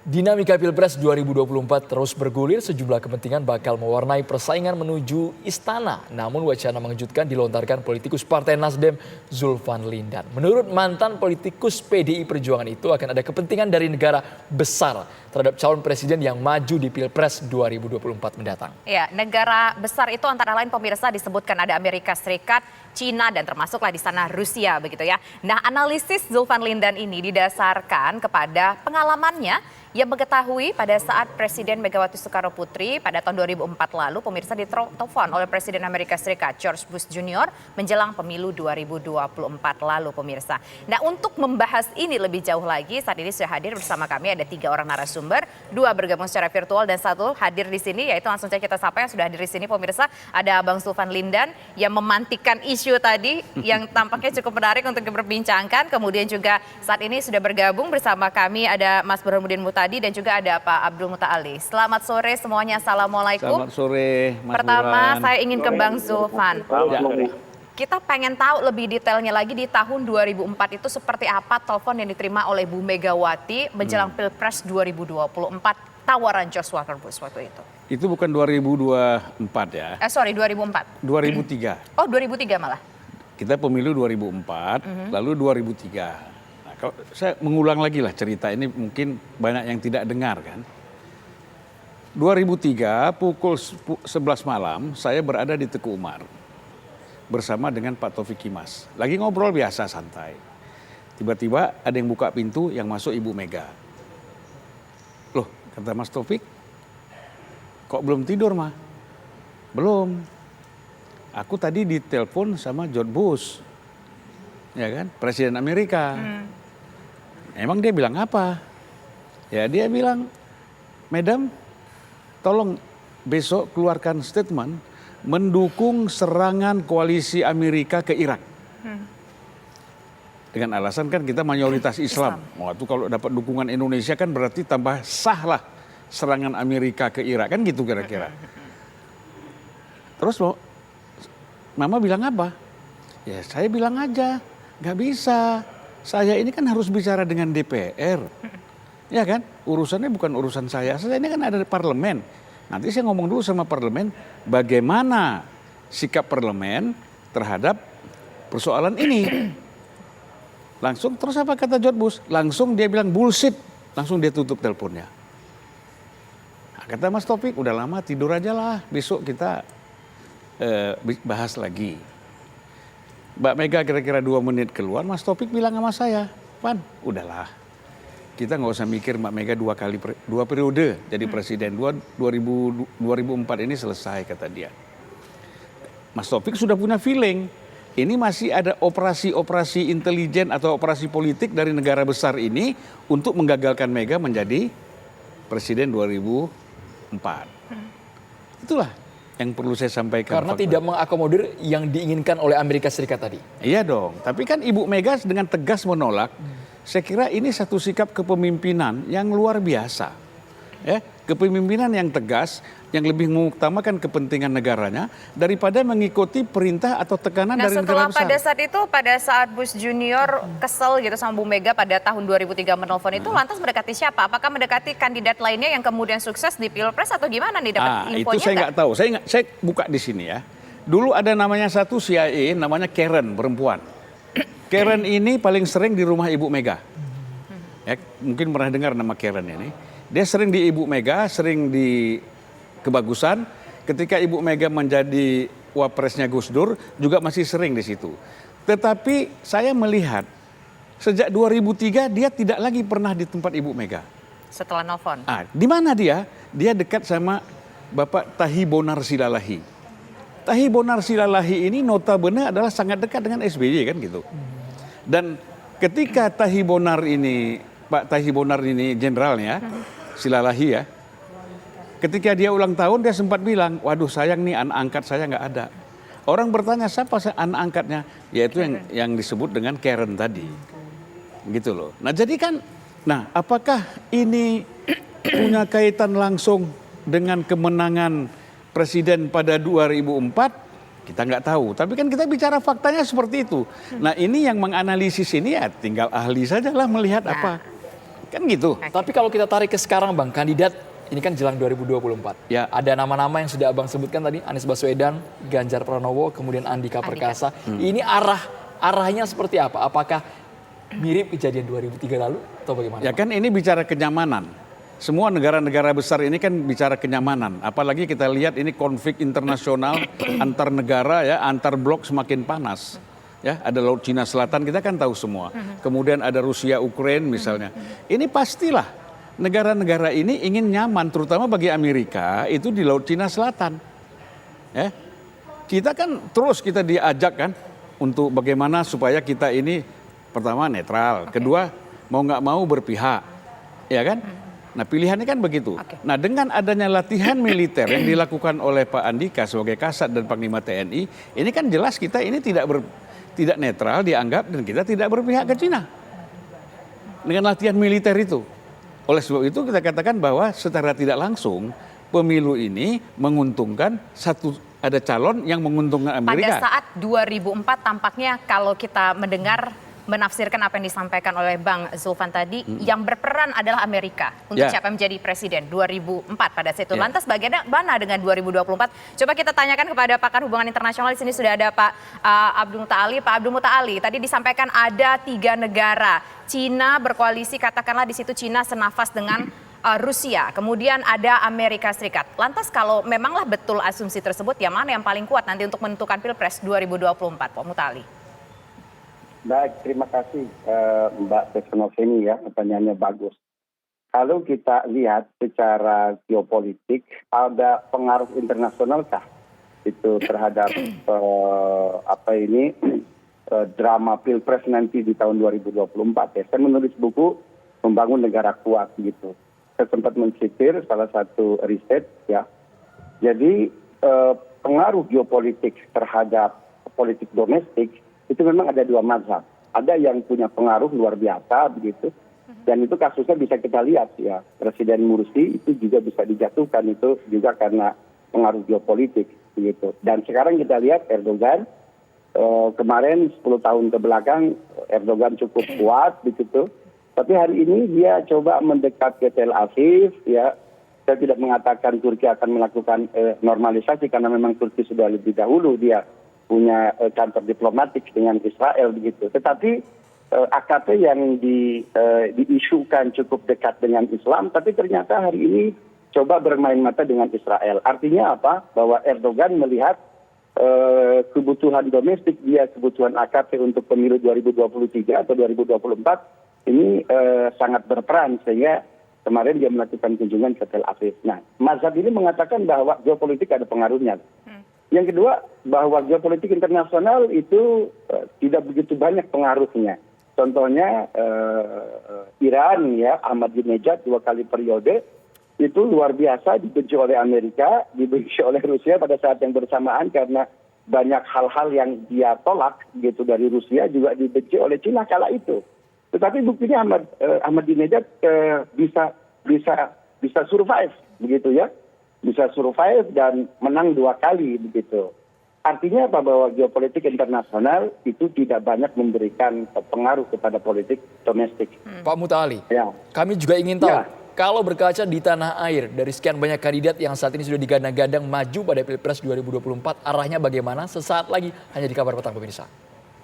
Dinamika Pilpres 2024 terus bergulir, sejumlah kepentingan bakal mewarnai persaingan menuju istana. Namun wacana mengejutkan dilontarkan politikus Partai Nasdem Zulfan Lindan. Menurut mantan politikus PDI Perjuangan itu akan ada kepentingan dari negara besar terhadap calon presiden yang maju di Pilpres 2024 mendatang. Ya, negara besar itu antara lain pemirsa disebutkan ada Amerika Serikat, Cina dan termasuklah di sana Rusia begitu ya. Nah, analisis Zulfan Lindan ini didasarkan kepada pengalamannya yang mengetahui pada saat Presiden Megawati Soekarno Putri pada tahun 2004 lalu pemirsa ditelepon oleh Presiden Amerika Serikat George Bush Jr. menjelang pemilu 2024 lalu pemirsa. Nah, untuk membahas ini lebih jauh lagi saat ini sudah hadir bersama kami ada 3 orang narasumber, 2 bergabung secara virtual dan 1 hadir di sini, yaitu langsung saja kita sapa yang sudah hadir di sini pemirsa. Ada Bang Zulfan Lindan yang memantikkan isu tadi yang tampaknya cukup menarik untuk diperbincangkan. Kemudian juga saat ini sudah bergabung bersama kami ada Mas Burhanuddin Muhtadi dan juga ada Pak Abdul Muta'ali. Selamat sore semuanya, assalamualaikum. Selamat sore Mas Pertama Burhan. saya ingin ke Bang Zulfan. Kita pengen tahu lebih detailnya lagi di tahun 2004 itu seperti apa telepon yang diterima oleh Bu Megawati menjelang Pilpres 2024 tawaran George Walker Bush waktu itu. Itu bukan 2024 ya. Sorry 2004. 2003. Oh 2003 malah. Kita pemilu 2004, lalu 2003. Nah, kalau saya mengulang lagi lah cerita ini mungkin banyak yang tidak dengar kan. 2003 pukul 11 malam saya berada di Teguh Umar bersama dengan Pak Taufik Kimas. Lagi ngobrol biasa santai. Tiba-tiba ada yang buka pintu yang masuk Ibu Mega. Loh, kata Mas Taufik, kok belum tidur mah? Belum. Aku tadi ditelepon sama George Bush, ya kan, Presiden Amerika. Emang dia bilang apa? Ya dia bilang, Madam, tolong besok keluarkan statement mendukung serangan koalisi Amerika ke Irak. Dengan alasan kan kita mayoritas Islam. Waktu kalau dapat dukungan Indonesia kan berarti tambah sah lah serangan Amerika ke Irak, kan gitu kira-kira. Terus Mama bilang apa? Ya saya bilang aja, nggak bisa. Saya ini kan harus bicara dengan DPR. Ya kan, urusannya bukan urusan saya. Saya ini kan ada di parlemen. Nanti saya ngomong dulu sama parlemen, bagaimana sikap parlemen terhadap persoalan ini. Langsung, terus apa kata George Bush? Langsung dia bilang bullshit. Langsung dia tutup teleponnya. Nah, kata Mas Taufik, udah lama tidur aja lah. Besok kita bahas lagi. Mbak Mega kira-kira 2 menit keluar, Mas Taufik bilang sama saya, Pan, udahlah. Kita nggak usah mikir Mbak Mega 2 periode jadi presiden. 2004 ini selesai, kata dia. Mas Taufik sudah punya feeling. Ini masih ada operasi-operasi intelijen atau operasi politik dari negara besar ini untuk menggagalkan Mega menjadi presiden 2004. Itulah yang perlu saya sampaikan. Karena tidak mengakomodir yang diinginkan oleh Amerika Serikat tadi. Iya dong, tapi kan Ibu Mega dengan tegas menolak. Saya kira ini satu sikap kepemimpinan yang luar biasa. Ya, kepemimpinan yang tegas, yang lebih mengutamakan kepentingan negaranya daripada mengikuti perintah atau tekanan dari negara besar. Nah, setelah pada saat Bush Junior kesel gitu sama Bu Mega pada tahun 2003 menelpon itu, lantas mendekati siapa? Apakah mendekati kandidat lainnya yang kemudian sukses di Pilpres atau gimana nih, dapat infonya? Itu saya nggak tahu. Saya buka di sini ya. Dulu ada namanya satu CIA, namanya Karen, perempuan. Karen ini paling sering di rumah Ibu Mega. Ya, mungkin pernah dengar nama Karen ini. Dia sering di Ibu Mega, sering di Kebagusan. Ketika Ibu Mega menjadi wapresnya Gus Dur, juga masih sering di situ. Tetapi saya melihat sejak 2003 dia tidak lagi pernah di tempat Ibu Mega. Setelah nelfon. Di mana dia? Dia dekat sama Bapak Tahi Bonar Silalahi. Tahi Bonar Silalahi ini notabene adalah sangat dekat dengan SBY kan gitu. Dan ketika Tahi Bonar ini, Pak Tahi Bonar ini jenderalnya, Silalahi ya, ketika dia ulang tahun dia sempat bilang, waduh sayang nih anak angkat saya nggak ada. Orang bertanya siapa anak angkatnya? Yaitu yang disebut dengan Karen tadi. Gitu loh. Nah jadi kan, apakah ini punya kaitan langsung dengan kemenangan presiden pada 2004? Kita nggak tahu, tapi kan kita bicara faktanya seperti itu. Nah ini yang menganalisis ini ya tinggal ahli sajalah melihat apa. Kan gitu. Tapi kalau kita tarik ke sekarang Bang, kandidat ini kan jelang 2024. Ya. Ada nama-nama yang sudah Abang sebutkan tadi, Anies Baswedan, Ganjar Pranowo, kemudian Andika Perkasa. Ini arahnya seperti apa? Apakah mirip kejadian 2003 lalu atau bagaimana? Ya kan ini bicara kenyamanan. Semua negara-negara besar ini kan bicara kenyamanan. Apalagi kita lihat ini konflik internasional antar negara ya, antar blok semakin panas. Ya, ada Laut Cina Selatan kita kan tahu semua. Kemudian ada Rusia, Ukraina misalnya. Ini pastilah negara-negara ini ingin nyaman, terutama bagi Amerika itu di Laut Cina Selatan. Ya, kita kan terus kita diajak kan untuk bagaimana supaya kita ini pertama netral, kedua mau nggak mau berpihak, ya kan? Nah pilihannya kan begitu. Nah dengan adanya latihan militer yang dilakukan oleh Pak Andika sebagai Kasat dan Panglima TNI, ini kan jelas kita ini tidak netral dianggap dan kita tidak berpihak ke Cina. Dengan latihan militer itu. Oleh sebab itu kita katakan bahwa secara tidak langsung pemilu ini menguntungkan ada calon yang menguntungkan Amerika. Pada saat 2004 tampaknya kalau kita menafsirkan apa yang disampaikan oleh Bang Zulfan tadi, yang berperan adalah Amerika untuk siapa yang menjadi presiden 2004 pada saat itu. Lantas bagaimana dengan 2024? Coba kita tanyakan kepada pakar hubungan internasional. Di sini sudah ada Pak Abdul Muta Ali. Pak Abdul Muta Ali, tadi disampaikan ada 3 negara. Cina berkoalisi, katakanlah di situ Cina senafas dengan Rusia. Kemudian ada Amerika Serikat. Lantas kalau memanglah betul asumsi tersebut, yang mana yang paling kuat nanti untuk menentukan Pilpres 2024, Pak Muta Ali? Baik, terima kasih Mbak Teknoveni ya, pertanyaannya bagus. Kalau kita lihat secara geopolitik, ada pengaruh internasional kah itu terhadap drama Pilpres nanti di tahun 2024 ya. Saya menulis buku Membangun Negara Kuat gitu. Saya sempat mensisir salah satu riset ya. Jadi pengaruh geopolitik terhadap politik domestik itu memang ada 2 mazhab. Ada yang punya pengaruh luar biasa begitu. Dan itu kasusnya bisa kita lihat ya. Presiden Mursi itu juga bisa dijatuhkan itu juga karena pengaruh geopolitik begitu. Dan sekarang kita lihat Erdogan kemarin 10 tahun ke belakang Erdogan cukup kuat begitu. Tapi hari ini dia coba mendekat ke Tel Aviv ya. Saya tidak mengatakan Turki akan melakukan normalisasi karena memang Turki sudah lebih dahulu dia punya kantor diplomatik dengan Israel begitu. Tetapi AKP yang diisukan cukup dekat dengan Islam, tapi ternyata hari ini coba bermain mata dengan Israel. Artinya apa? Bahwa Erdogan melihat kebutuhan domestik dia, kebutuhan AKP untuk pemilu 2023 atau 2024 ini sangat berperan sehingga kemarin dia melakukan kunjungan ke Tel Aviv. Nah, mazhab ini mengatakan bahwa geopolitik ada pengaruhnya. Yang kedua, bahwa geopolitik internasional itu tidak begitu banyak pengaruhnya. Contohnya Iran ya, Ahmadinejad 2 kali periode itu luar biasa dibenci oleh Amerika, dibenci oleh Rusia pada saat yang bersamaan karena banyak hal-hal yang dia tolak gitu dari Rusia juga dibenci oleh Cina kala itu. Tetapi buktinya Ahmadinejad bisa survive begitu ya. Bisa survive dan menang 2 kali begitu. Artinya apa? Bahwa geopolitik internasional itu tidak banyak memberikan pengaruh kepada politik domestik. Pak Muta Ali, ya. Kami juga ingin tahu, kalau berkaca di tanah air dari sekian banyak kandidat yang saat ini sudah digadang-gadang maju pada Pilpres 2024, arahnya bagaimana? Sesaat lagi hanya di Kabar Petang pemirsa.